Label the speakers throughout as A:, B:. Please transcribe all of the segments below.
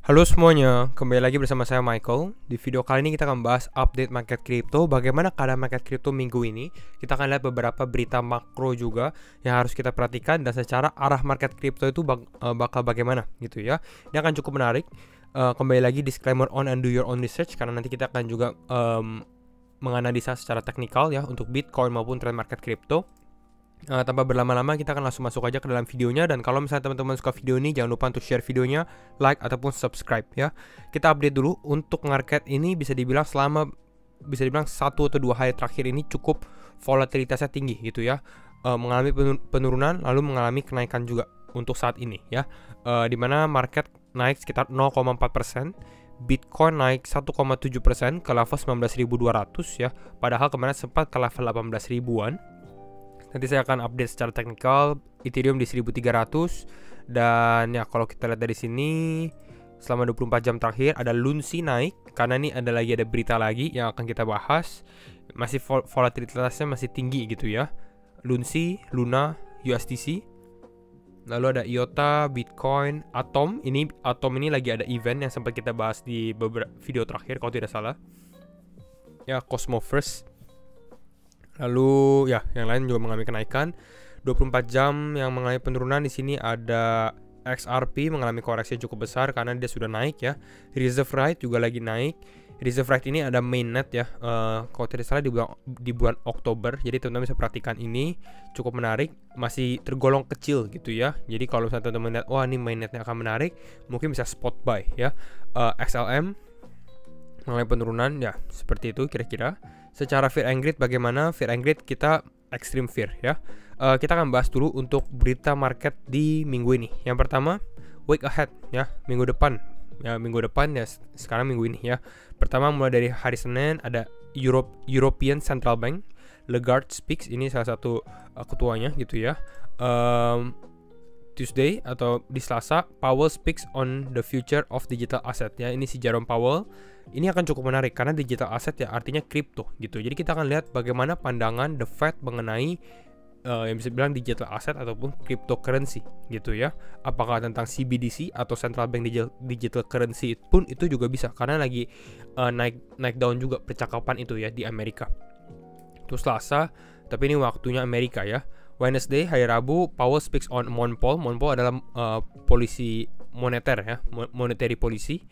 A: Halo semuanya, kembali lagi bersama saya Michael. Di video kali ini kita akan bahas update market crypto. Bagaimana keadaan market crypto minggu ini. Kita akan lihat beberapa berita makro juga yang harus kita perhatikan, dan secara arah market crypto itu bakal bagaimana gitu ya. Ini akan cukup menarik. Kembali lagi disclaimer on and do your own research, karena nanti kita akan juga menganalisa secara teknikal ya untuk Bitcoin maupun trend market crypto. Tanpa berlama-lama, kita akan langsung masuk aja ke dalam videonya. Dan kalau misalnya teman-teman suka video ini, jangan lupa untuk share videonya, like ataupun subscribe ya. Kita update dulu untuk market ini. Bisa dibilang 1 atau 2 hari terakhir ini cukup volatilitasnya tinggi gitu ya, mengalami penurunan lalu mengalami kenaikan juga untuk saat ini ya, dimana market naik sekitar 0,4%, Bitcoin naik 1,7% ke level 19.200 ya, padahal kemarin sempat ke level 18 ribuan. Nanti saya akan update secara teknikal. Ethereum di 1300. Dan ya kalau kita lihat dari sini, selama 24 jam terakhir ada Lunsi naik, karena ini ada berita lagi yang akan kita bahas. Masih volatilitasnya masih tinggi gitu ya. Lunsi, Luna, USDC. Lalu ada IOTA, Bitcoin, Atom. Atom ini lagi ada event yang sempat kita bahas di beberapa video terakhir kalau tidak salah. Ya, Cosmo First. Lalu ya yang lain juga mengalami kenaikan. 24 jam yang mengalami penurunan. Di sini ada XRP mengalami koreksi yang cukup besar karena dia sudah naik ya. Reserve Rate juga lagi naik. Reserve Rate ini ada mainnet ya, kalau tidak salah di bulan Oktober. Jadi teman-teman bisa perhatikan, ini cukup menarik. Masih tergolong kecil gitu ya. Jadi kalau misalnya teman-teman lihat, wah ini mainnetnya akan menarik, mungkin bisa spot buy ya. XLM mengalami penurunan ya, seperti itu kira-kira. Secara fear and greed bagaimana? Fear and greed kita extreme fear ya. Kita akan bahas dulu untuk berita market di minggu ini. Yang pertama, week ahead ya, minggu depan ya, sekarang minggu ini ya. Pertama, mulai dari hari Senin ada European Central Bank, Lagarde speaks, ini salah satu ketuanya gitu ya. Tuesday atau di Selasa, Powell speaks on the future of digital asset ya. Ini si Jerome Powell. Ini akan cukup menarik karena digital asset ya artinya kripto gitu. Jadi kita akan lihat bagaimana pandangan The Fed mengenai yang bisa bilang digital asset ataupun cryptocurrency gitu ya. Apakah tentang CBDC atau central bank digital currency pun itu juga bisa, karena lagi naik daun juga percakapan itu ya di Amerika. Itu Selasa, tapi ini waktunya Amerika ya. Wednesday, hari Rabu, Powell speaks on Monpol. Monpol adalah polisi moneter ya, monetary policy,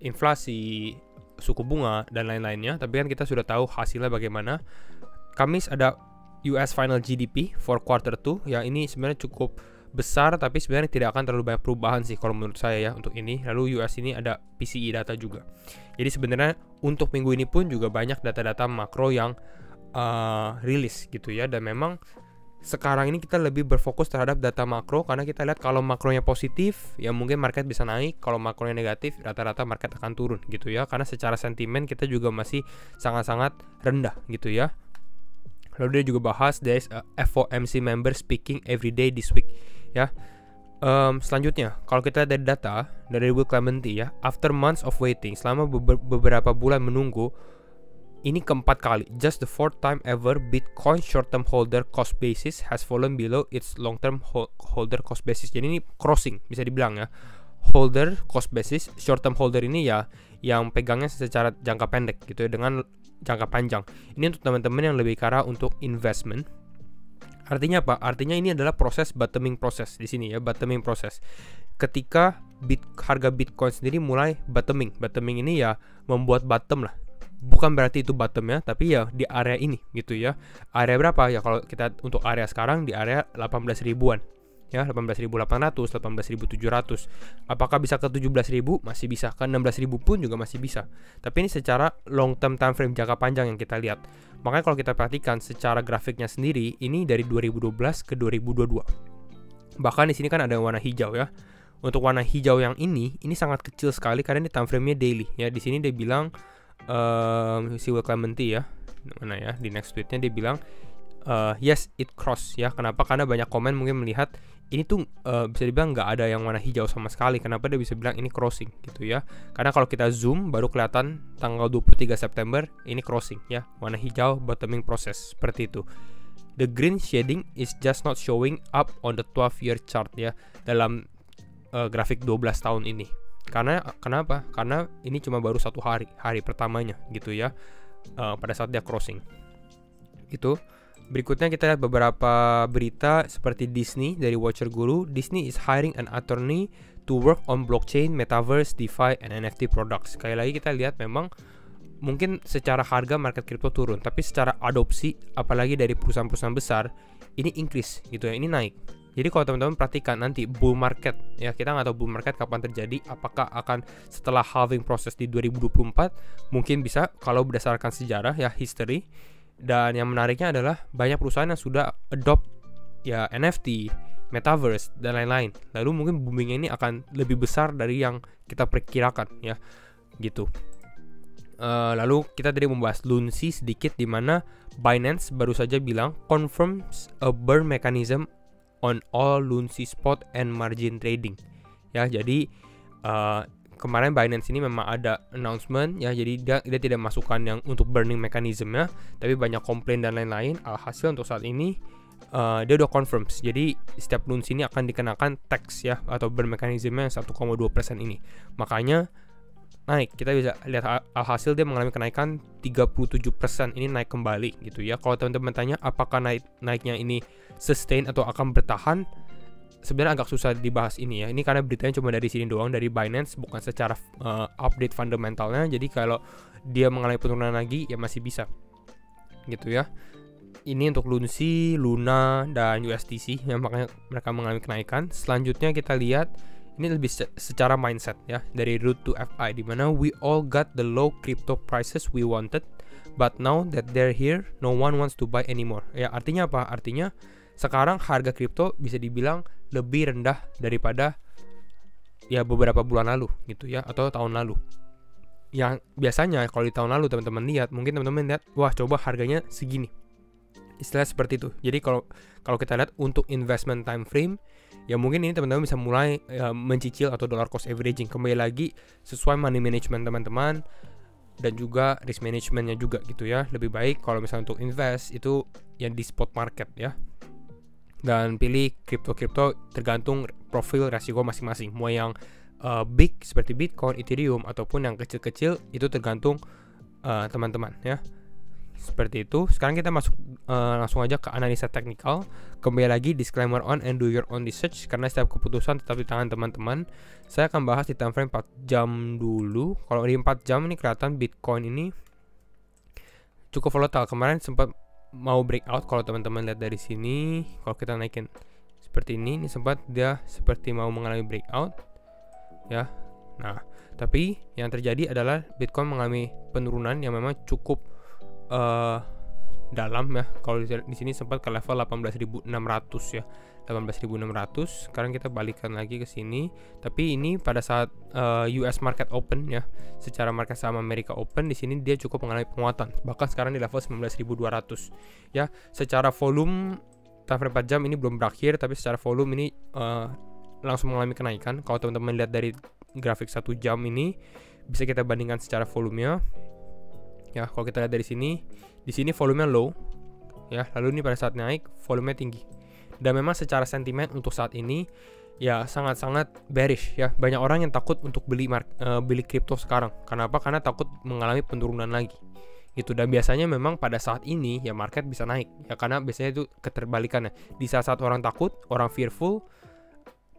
A: inflasi, suku bunga dan lain-lainnya. Tapi kan kita sudah tahu hasilnya bagaimana. Kamis ada US final GDP for quarter 2 ya, ini sebenarnya cukup besar tapi sebenarnya tidak akan terlalu banyak perubahan sih kalau menurut saya ya untuk ini. Lalu US ini ada PCE data juga. Jadi sebenarnya untuk minggu ini pun juga banyak data-data makro yang rilis gitu ya. Dan memang sekarang ini kita lebih berfokus terhadap data makro, karena kita lihat kalau makronya positif ya mungkin market bisa naik, kalau makronya negatif rata-rata market akan turun gitu ya, karena secara sentimen kita juga masih sangat-sangat rendah gitu ya. Lalu dia juga bahas there is a FOMC member speaking every day this week ya. Selanjutnya kalau kita lihat dari data dari Will Clementi ya, after months of waiting, selama beberapa bulan menunggu, ini keempat kali, just the 4th time ever Bitcoin short-term holder cost basis has fallen below its long-term holder cost basis. Jadi ini crossing bisa dibilang ya, holder cost basis, short-term holder ini ya yang pegangnya secara jangka pendek gitu ya dengan jangka panjang. Ini untuk teman-teman yang lebih ke arah untuk investment. Artinya apa? Artinya ini adalah proses bottoming proses di sini ya, bottoming proses. Ketika harga Bitcoin sendiri mulai bottoming. Bottoming ini ya membuat bottom lah. Bukan berarti itu bottom ya, tapi ya di area ini gitu ya. Area berapa ya kalau kita untuk area sekarang di area 18 ribuan ya, 18.800, 18.700. Apakah bisa ke 17.000? Masih bisa. Ke 16.000 pun juga masih bisa. Tapi ini secara long term time frame, jangka panjang yang kita lihat. Makanya kalau kita perhatikan secara grafiknya sendiri, ini dari 2012 ke 2022. Bahkan di sini kan ada warna hijau ya. Untuk warna hijau yang ini sangat kecil sekali karena ini time frame-nya daily ya. Di sini dia bilang si Will Clementi ya, mana ya, di next tweetnya dia bilang yes it cross ya. Kenapa? Karena banyak komen mungkin melihat ini tuh bisa dibilang nggak ada yang warna hijau sama sekali. Kenapa dia bisa bilang ini crossing gitu ya? Karena kalau kita zoom baru kelihatan tanggal 23 September ini crossing ya, warna hijau bottoming process seperti itu. The green shading is just not showing up on the 12-year chart ya. Dalam grafik 12 tahun ini. Kenapa? Karena ini cuma baru satu hari pertamanya gitu ya, pada saat dia crossing. Itu. Berikutnya kita lihat beberapa berita seperti Disney dari Watcher Guru. Disney is hiring an attorney to work on blockchain, metaverse, DeFi, and NFT products. Sekali lagi kita lihat memang mungkin secara harga market crypto turun, tapi secara adopsi apalagi dari perusahaan-perusahaan besar ini increase gitu ya, ini naik. Jadi kalau teman-teman perhatikan nanti bull market ya, kita nggak tahu bull market kapan terjadi, apakah akan setelah halving proses di 2024, mungkin bisa kalau berdasarkan sejarah ya, history. Dan yang menariknya adalah banyak perusahaan yang sudah adopt ya NFT, metaverse dan lain-lain. Lalu mungkin boomingnya ini akan lebih besar dari yang kita perkirakan ya, gitu. Lalu kita tadi membahas Lunsi sedikit, di mana Binance baru saja bilang confirms a burn mechanism on all Lunsi spot and margin trading. Ya, jadi kemarin Binance ini memang ada announcement ya, jadi dia tidak masukkan yang untuk burning mechanism-nya, tapi banyak komplain dan lain-lain. Alhasil untuk saat ini dia udah confirm. Jadi setiap Lunsi ini akan dikenakan tax ya, atau burn mechanism-nya 1,2% ini. Makanya naik, kita bisa lihat alhasil dia mengalami kenaikan 37%, ini naik kembali gitu ya. Kalau teman-teman tanya apakah naiknya ini sustain atau akan bertahan, sebenarnya agak susah dibahas ini ya. Ini karena beritanya cuma dari sini doang, dari Binance, bukan secara update fundamentalnya. Jadi kalau dia mengalami penurunan lagi ya masih bisa gitu ya. Ini untuk Lunsi, Luna, dan USDC yang makanya mereka mengalami kenaikan. Selanjutnya kita lihat ini lebih secara mindset ya, dari Root to FI, di mana we all got the low crypto prices we wanted, but now that they're here, no one wants to buy anymore. Ya, artinya apa? Artinya sekarang harga kripto bisa dibilang lebih rendah daripada ya beberapa bulan lalu gitu ya, atau tahun lalu. Yang biasanya kalau di tahun lalu teman-teman lihat, mungkin teman-teman lihat, wah coba harganya segini. Istilah seperti itu. Jadi kalau kita lihat untuk investment time frame, ya mungkin ini teman-teman bisa mulai mencicil atau dollar cost averaging. Kembali lagi sesuai money management teman-teman dan juga risk managementnya juga gitu ya. Lebih baik kalau misalnya untuk invest itu yang di spot market ya. Dan pilih kripto tergantung profil resiko masing-masing. Mau yang big seperti Bitcoin, Ethereum, ataupun yang kecil-kecil itu tergantung teman-teman ya. Seperti itu. Sekarang kita masuk langsung aja ke analisa teknikal. Kembali lagi disclaimer on and do your own research, karena setiap keputusan tetap di tangan teman-teman. Saya akan bahas di time frame 4 jam dulu. Kalau di 4 jam ini kelihatan Bitcoin ini cukup volatile. Kemarin sempat mau breakout, kalau teman-teman lihat dari sini. Kalau kita naikin seperti ini sempat dia seperti mau mengalami breakout ya. Nah, tapi yang terjadi adalah Bitcoin mengalami penurunan yang memang cukup dalam ya. Kalau di sini sempat ke level 18.600 ya, 18.600. Sekarang kita balikan lagi ke sini, tapi ini pada saat US market open ya, secara market saham Amerika open, di sini dia cukup mengalami penguatan, bahkan sekarang di level 19.200 ya. Secara volume time frame 4 jam ini belum berakhir, tapi secara volume ini langsung mengalami kenaikan. Kalau teman-teman lihat dari grafik 1 jam ini, bisa kita bandingkan secara volumenya ya. Kalau kita lihat dari sini, di sini volumenya low ya, lalu ini pada saat naik volumenya tinggi. Dan memang secara sentimen untuk saat ini ya sangat-sangat bearish ya. Banyak orang yang takut untuk beli kripto sekarang. Kenapa? Karena takut mengalami penurunan lagi gitu. Dan biasanya memang pada saat ini ya market bisa naik ya, karena biasanya itu keterbalikannya. Di saat orang takut, orang fearful,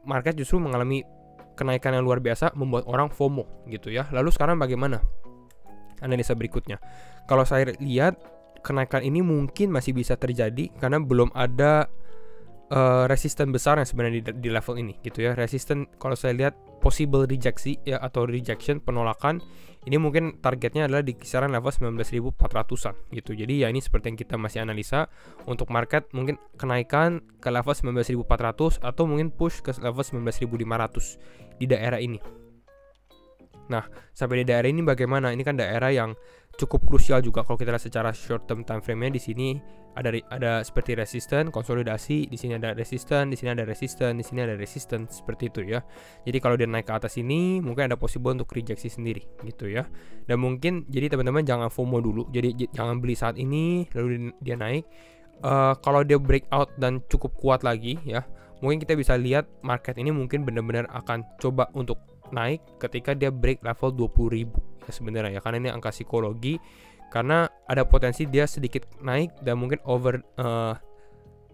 A: market justru mengalami kenaikan yang luar biasa, membuat orang FOMO gitu ya. Lalu sekarang bagaimana analisa berikutnya? Kalau saya lihat kenaikan ini mungkin masih bisa terjadi karena belum ada resisten besar yang sebenarnya di level ini gitu ya. Resisten kalau saya lihat possible rejection ya, atau rejection, penolakan, ini mungkin targetnya adalah di kisaran level 19.400-an gitu. Jadi ya ini seperti yang kita masih analisa untuk market, mungkin kenaikan ke level 19.400 atau mungkin push ke level 19.500 di daerah ini. Nah, sampai di daerah ini bagaimana? Ini kan daerah yang cukup krusial juga kalau kita lihat secara short term time frame-nya. Di sini ada seperti resisten, konsolidasi, di sini ada resisten, di sini ada resisten, di sini ada resisten, seperti itu ya. Jadi kalau dia naik ke atas ini, mungkin ada possible untuk rejeksi sendiri gitu ya. Dan mungkin jadi teman-teman jangan FOMO dulu. Jadi jangan beli saat ini lalu dia naik. Kalau dia breakout dan cukup kuat lagi ya, mungkin kita bisa lihat market ini mungkin benar-benar akan coba untuk naik ketika dia break level 20.000 ya sebenarnya ya, karena ini angka psikologi, karena ada potensi dia sedikit naik dan mungkin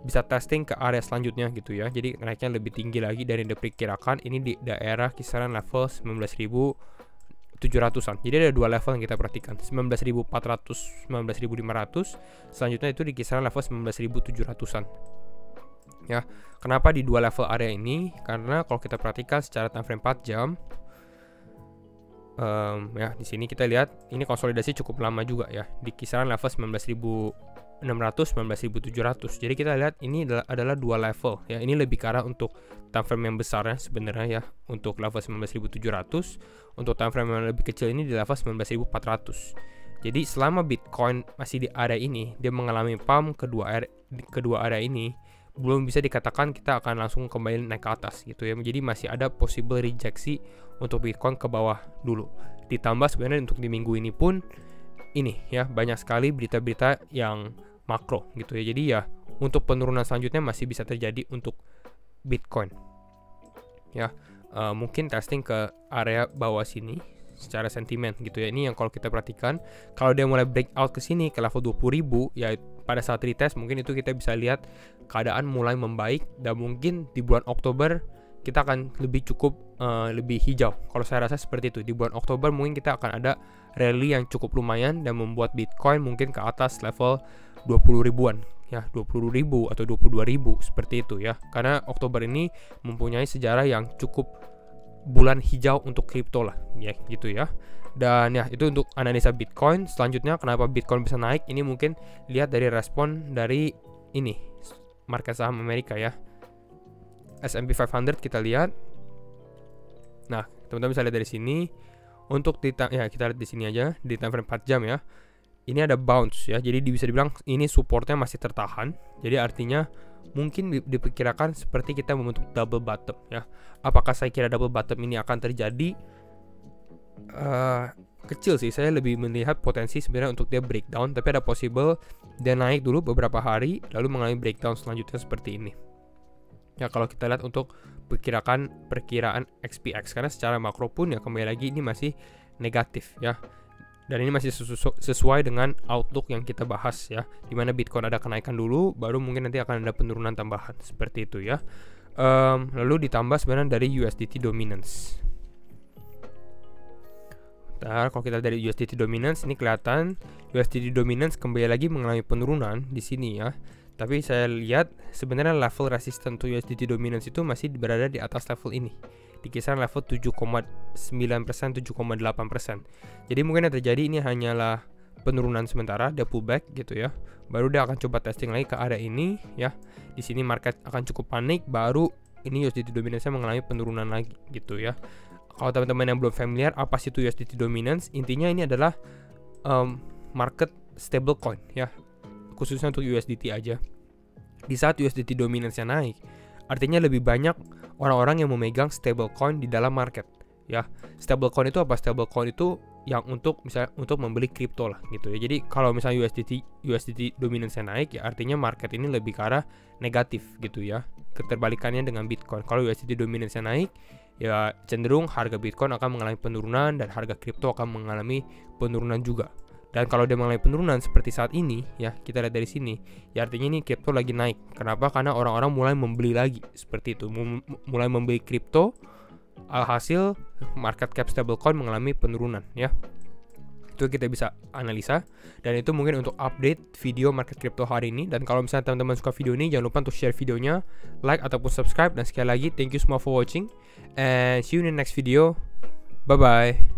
A: bisa testing ke area selanjutnya gitu ya. Jadi naiknya lebih tinggi lagi dari yang diperkirakan. Ini di daerah kisaran level 19.700-an. Jadi ada dua level yang kita perhatikan, 19.400, 19.500. Selanjutnya itu di kisaran level 19.700-an. Ya, kenapa di dua level area ini? Karena kalau kita perhatikan secara time frame 4 jam, ya di sini kita lihat ini konsolidasi cukup lama juga ya, di kisaran level 19.600, 19.700. Jadi kita lihat ini adalah dua level ya. Ini lebih ke arah untuk time frame yang besar ya sebenarnya ya, untuk level 19.700. Untuk time frame yang lebih kecil ini di level 19.400. Jadi selama Bitcoin masih di area ini, dia mengalami pump kedua area ini, belum bisa dikatakan kita akan langsung kembali naik ke atas gitu ya. Jadi masih ada possible rejeksi untuk Bitcoin ke bawah dulu. Ditambah sebenarnya untuk di minggu ini pun ini ya, banyak sekali berita-berita yang makro gitu ya. Jadi ya untuk penurunan selanjutnya masih bisa terjadi untuk Bitcoin ya. Mungkin testing ke area bawah sini secara sentimen gitu ya. Ini yang kalau kita perhatikan, kalau dia mulai breakout ke sini ke level 20.000 ya, pada saat retest mungkin itu kita bisa lihat keadaan mulai membaik, dan mungkin di bulan Oktober kita akan lebih lebih hijau. Kalau saya rasa seperti itu. Di bulan Oktober mungkin kita akan ada rally yang cukup lumayan dan membuat Bitcoin mungkin ke atas level 20 ribuan ya, 20.000 atau 22.000 seperti itu ya. Karena Oktober ini mempunyai sejarah yang cukup bulan hijau untuk kripto lah ya gitu ya. Dan ya itu untuk analisa Bitcoin. Selanjutnya kenapa Bitcoin bisa naik, ini mungkin lihat dari respon dari ini market saham Amerika ya, S&P 500 kita lihat. Nah teman-teman bisa lihat dari sini. Untuk kita lihat di sini aja di time frame 4 jam ya, ini ada bounce ya. Jadi bisa dibilang ini supportnya masih tertahan. Jadi artinya mungkin diperkirakan seperti kita membentuk double bottom ya. Apakah saya kira double bottom ini akan terjadi? Kecil sih, saya lebih melihat potensi sebenarnya untuk dia breakdown, tapi ada possible dia naik dulu beberapa hari lalu mengalami breakdown selanjutnya seperti ini ya. Kalau kita lihat untuk perkiraan XPX, karena secara makro pun ya kembali lagi ini masih negatif ya, dan ini masih sesuai dengan outlook yang kita bahas ya, dimana Bitcoin ada kenaikan dulu baru mungkin nanti akan ada penurunan tambahan seperti itu ya. Lalu ditambah sebenarnya dari USDT dominance. Nah, kalau kita dari USDT dominance ini kelihatan USDT dominance kembali lagi mengalami penurunan di sini ya. Tapi saya lihat sebenarnya level resistance to USDT dominance itu masih berada di atas level ini, di kisaran level 7,9%, 7,8%. Jadi mungkin yang terjadi ini hanyalah penurunan sementara, dia pullback gitu ya. Baru dia akan coba testing lagi ke area ini ya. Di sini market akan cukup panik, baru ini USDT dominance-nya mengalami penurunan lagi gitu ya. Kalau teman-teman yang belum familiar apa sih itu USDT dominance, intinya ini adalah market stablecoin ya, khususnya untuk USDT aja. Di saat USDT dominance-nya naik, artinya lebih banyak orang-orang yang memegang stablecoin di dalam market ya. Stablecoin itu apa? Stablecoin itu yang untuk misalnya untuk membeli kripto lah gitu ya. Jadi kalau misalnya USDT dominance-nya naik ya, artinya market ini lebih ke arah negatif gitu ya. Keterbalikannya dengan Bitcoin. Kalau USDT dominance-nya naik, ya cenderung harga Bitcoin akan mengalami penurunan dan harga kripto akan mengalami penurunan juga. Dan kalau dia mengalami penurunan seperti saat ini ya, kita lihat dari sini ya, artinya ini kripto lagi naik. Kenapa? Karena orang-orang mulai membeli lagi seperti itu, mulai membeli kripto, alhasil market cap stablecoin mengalami penurunan ya. Itu kita bisa analisa, dan itu mungkin untuk update video market crypto hari ini. Dan kalau misalnya teman-teman suka video ini, jangan lupa untuk share videonya, like ataupun subscribe. Dan sekali lagi thank you semua for watching, and see you in the next video. Bye bye.